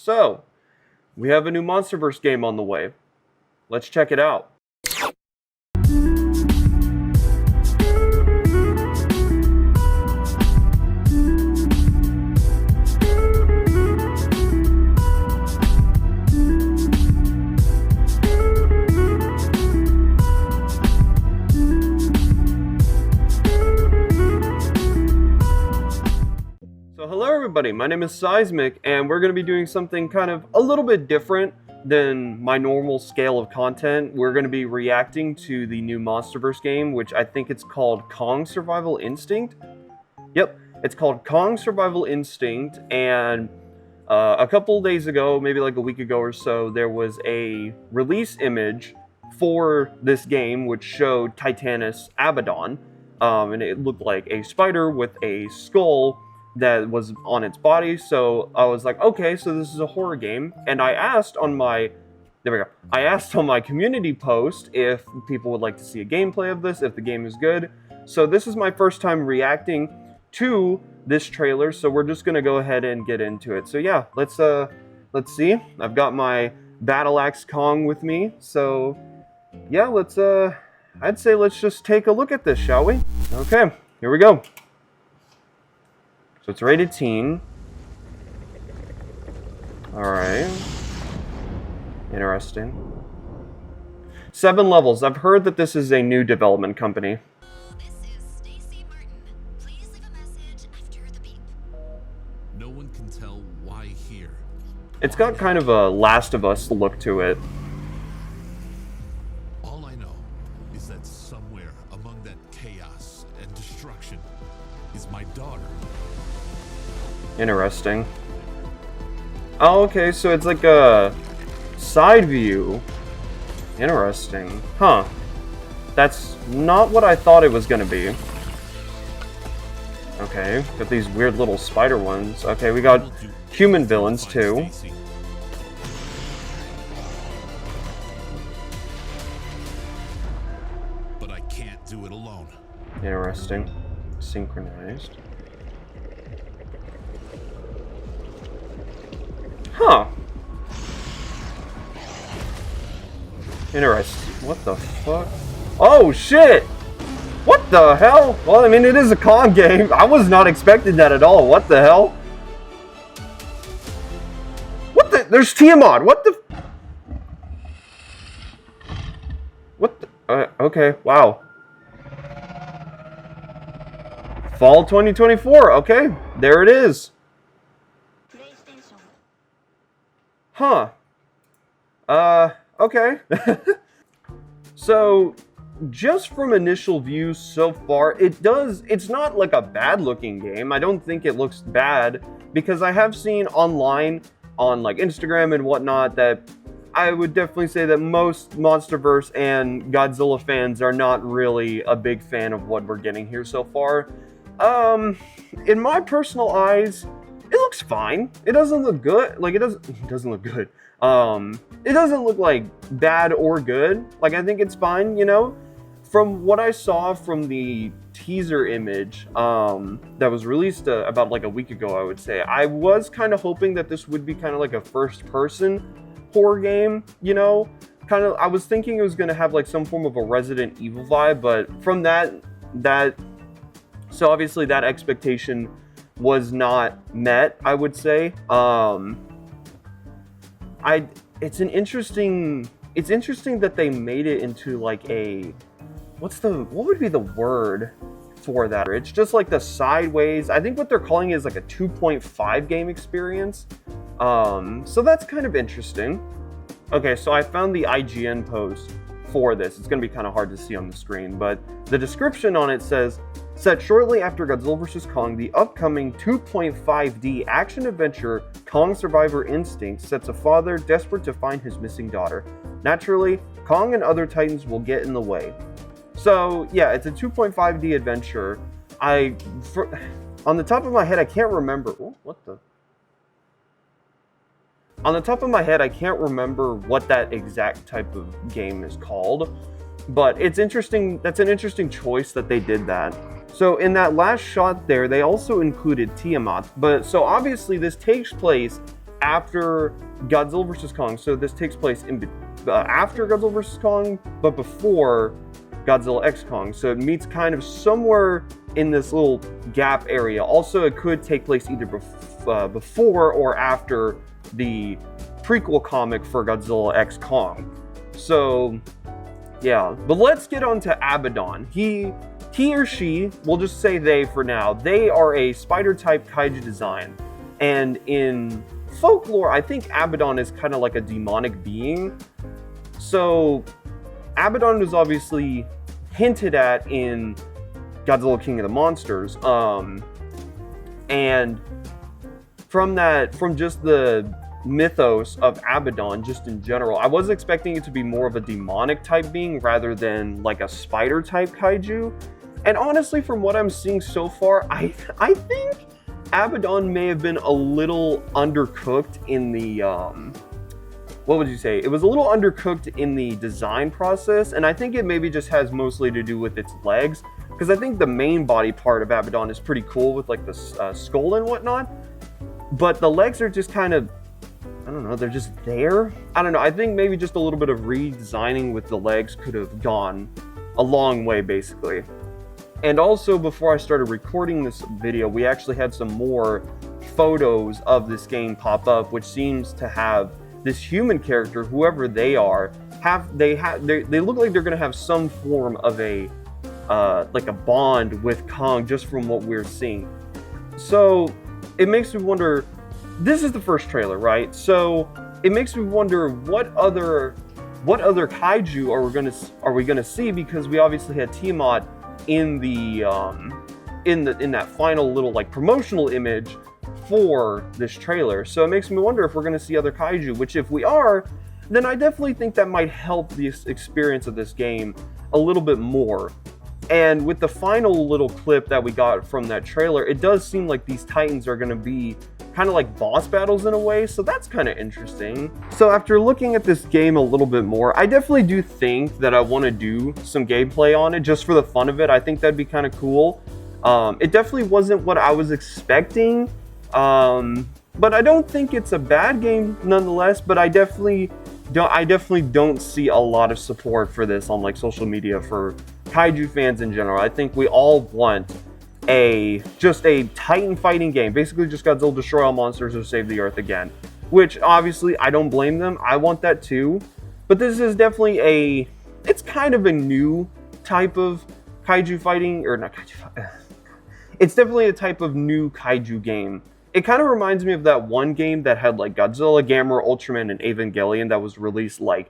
So, we have a new Monsterverse game on the way. Let's check it out. So hello everybody, my name is Seismic, and we're going to be doing something kind of a little bit different than my normal scale of content. We're going to be reacting to the new Monsterverse game, which I think it's called Kong Survival Instinct. Yep, it's called Kong Survival Instinct, and a couple days ago, maybe like a week ago or so, there was a release image for this game which showed Titanus Abaddon, and it looked like a spider with a skull that was on its body. So I was like, okay, so this is a horror game. And I asked on my community post if people would like to see a gameplay of this, if the game is good. So this is my first time reacting to this trailer, so we're just gonna go ahead and get into it. So yeah, let's see. I've got my Battle Axe Kong with me, so yeah, I'd say let's just take a look at this, shall we? Okay, here we go. So it's rated teen. Alright. Interesting. 7 levels. I've heard that this is a new development company. This is Stacy Martin. Please leave a message after the beep. No one can tell why here. It's got kind of a Last of Us look to it. All I know is that somewhere among that chaos and destruction is my daughter. Interesting. Oh, okay, so it's like a side view. Interesting. Huh. That's not what I thought it was gonna be. Okay, got these weird little spider ones. Okay, we got human villains too. But I can't do it alone. Interesting. Synchronized. Huh. Interesting. What the fuck? Oh, shit! What the hell? Well, I mean, it is a Kong game. I was not expecting that at all. What the hell? What the? There's Tiamat. What the? What the? Okay, wow. Fall 2024. Okay, there it is. Huh. Okay. So, just from initial views so far, it's not like a bad looking game. I don't think it looks bad, because I have seen online, on like Instagram and whatnot, that I would definitely say that most Monsterverse and Godzilla fans are not really a big fan of what we're getting here so far. In my personal eyes, it looks fine. It doesn't look good. Like, it doesn't look good. It doesn't look like bad or good. Like, I think it's fine, you know? From what I saw from the teaser image, that was released about like a week ago, I would say, I was kind of hoping that this would be kind of like a first-person horror game, you know? I was thinking it was gonna have like some form of a Resident Evil vibe, but from so obviously that expectation was not met, I would say. It's interesting that they made it into like a, what would be the word for that? It's just like the sideways, I think what they're calling it is like a 2.5 game experience. So that's kind of interesting. Okay, so I found the IGN post for this. It's gonna be kind of hard to see on the screen, but the description on it says, set shortly after Godzilla vs. Kong, the upcoming 2.5D action-adventure Kong Survivor Instinct sets a father desperate to find his missing daughter. Naturally, Kong and other titans will get in the way. So, yeah, it's a 2.5D adventure. On the top of my head, I can't remember... Oh, what the... On the top of my head, I can't remember what that exact type of game is called. But it's interesting. That's an interesting choice that they did that. So in that last shot there, they also included Tiamat. But so obviously this takes place after Godzilla vs. Kong. So this takes place after Godzilla vs. Kong, but before Godzilla X Kong. So it meets kind of somewhere in this little gap area. Also, it could take place either before or after the prequel comic for Godzilla X Kong. So yeah, but let's get on to Abaddon. He or she, we'll just say they for now, they are a spider-type kaiju design. And in folklore, I think Abaddon is kind of like a demonic being. So Abaddon was obviously hinted at in Godzilla King of the Monsters. And from just the mythos of Abaddon, just in general, I was expecting it to be more of a demonic type being rather than like a spider type kaiju. And honestly, from what I'm seeing so far, I think Abaddon may have been a little undercooked in the what would you say? It was a little undercooked in the design process, and I think it maybe just has mostly to do with its legs, because I think the main body part of Abaddon is pretty cool with like the skull and whatnot, but the legs are just kind of, I don't know, they're just there. I don't know, I think maybe just a little bit of redesigning with the legs could have gone a long way, basically. And also, before I started recording this video, we actually had some more photos of this game pop up, which seems to have this human character, whoever they are, they look like they're gonna have some form of a like a bond with Kong, just from what we're seeing. So it makes me wonder. This is the first trailer, right? So it makes me wonder what other kaiju are we gonna see, because we obviously had Tiamat in that final little like promotional image for this trailer. So it makes me wonder if we're going to see other kaiju, which if we are, then I definitely think that might help the experience of this game a little bit more. And with the final little clip that we got from that trailer, it does seem like these Titans are going to be kind of like boss battles in a way, so that's kind of interesting. So after looking at this game a little bit more, I definitely do think that I want to do some gameplay on it just for the fun of it. I think that'd be kind of cool. It definitely wasn't what I was expecting, but I don't think it's a bad game nonetheless. But I definitely don't see a lot of support for this on like social media for kaiju fans in general. I think we all want just a Titan fighting game, basically just Godzilla destroy all monsters or save the Earth again, which obviously I don't blame them. I want that too, but this is definitely it's kind of a new type of kaiju fighting, or not kaiju. It's definitely a type of new kaiju game. It kind of reminds me of that one game that had like Godzilla, Gamera, Ultraman, and Evangelion that was released like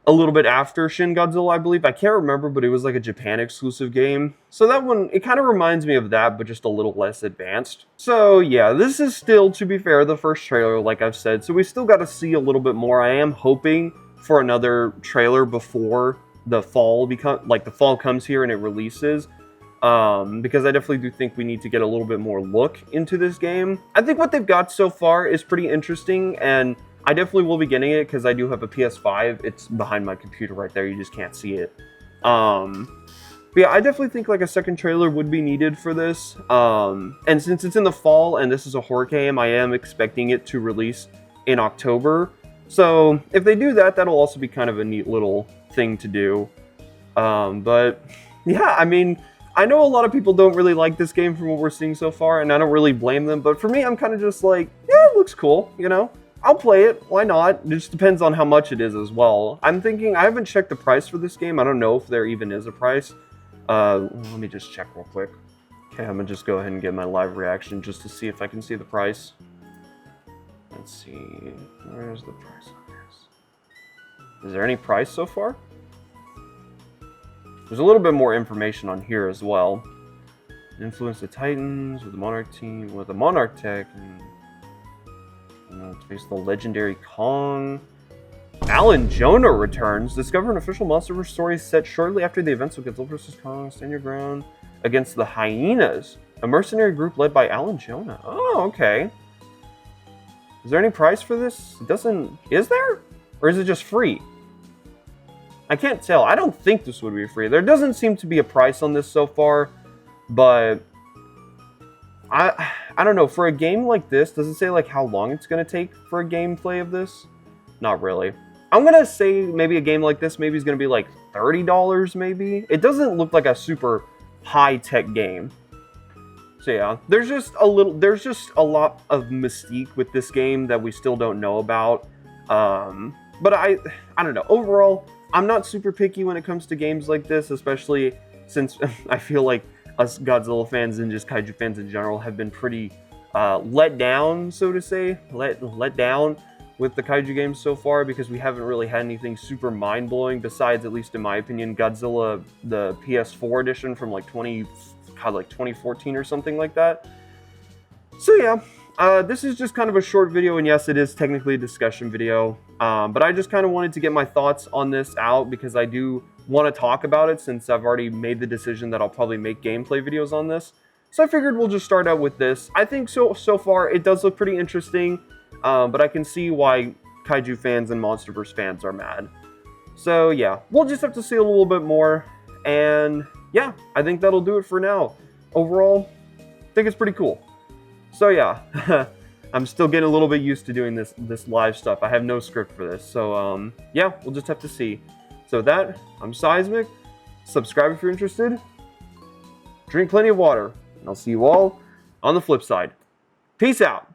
a little bit after Shin Godzilla, I believe. I can't remember, but it was like a Japan exclusive game. So that one, it kind of reminds me of that, but just a little less advanced. So yeah, this is still, to be fair, the first trailer, like I've said. So we still got to see a little bit more. I am hoping for another trailer before the fall the fall comes here and it releases. Because I definitely do think we need to get a little bit more look into this game. I think what they've got so far is pretty interesting, and I definitely will be getting it because I do have a PS5. It's behind my computer right there. You just can't see it. But yeah, I definitely think like a second trailer would be needed for this. And since it's in the fall and this is a horror game, I am expecting it to release in October. So if they do that, that'll also be kind of a neat little thing to do. But yeah, I mean, I know a lot of people don't really like this game from what we're seeing so far, and I don't really blame them. But for me, I'm kind of just like, yeah, it looks cool, you know? I'll play it. Why not? It just depends on how much it is as well. I'm thinking, I haven't checked the price for this game. I don't know if there even is a price. Let me just check real quick. Okay, I'm gonna just go ahead and get my live reaction just to see if I can see the price. Let's see. Where's the price on this? Is there any price so far? There's a little bit more information on here as well. Influence the Titans with the Monarch team, with the Monarch tech, and to face the legendary Kong. Alan Jonah returns. Discover an official Monsterverse story set shortly after the events of Godzilla vs. Kong. Stand your ground against the Hyenas, a mercenary group led by Alan Jonah. Oh, okay. Is there any price for this? It doesn't. Is there? Or is it just free? I can't tell. I don't think this would be free. There doesn't seem to be a price on this so far, but I I don't know, for a game like this, does it say like how long it's going to take for a gameplay of this? Not really. I'm going to say maybe a game like this maybe is going to be like $30 maybe. It doesn't look like a super high-tech game. So yeah, there's just a lot of mystique with this game that we still don't know about. But I don't know. Overall, I'm not super picky when it comes to games like this, especially since I feel like us Godzilla fans and just kaiju fans in general have been pretty let down, so to say, let down with the kaiju games so far, because we haven't really had anything super mind-blowing besides, at least in my opinion, Godzilla, the PS4 edition from like 2014 or something like that. So yeah, this is just kind of a short video, and yes, it is technically a discussion video, but I just kind of wanted to get my thoughts on this out because I do want to talk about it, since I've already made the decision that I'll probably make gameplay videos on this. So I figured we'll just start out with this. I think so far it does look pretty interesting, but I can see why kaiju fans and Monsterverse fans are mad. So yeah, we'll just have to see a little bit more, and yeah, I think that'll do it for now. Overall, I think it's pretty cool. So yeah, I'm still getting a little bit used to doing this live stuff. I have no script for this, so yeah, we'll just have to see. So with that, I'm Seismic. Subscribe if you're interested. Drink plenty of water, and I'll see you all on the flip side. Peace out.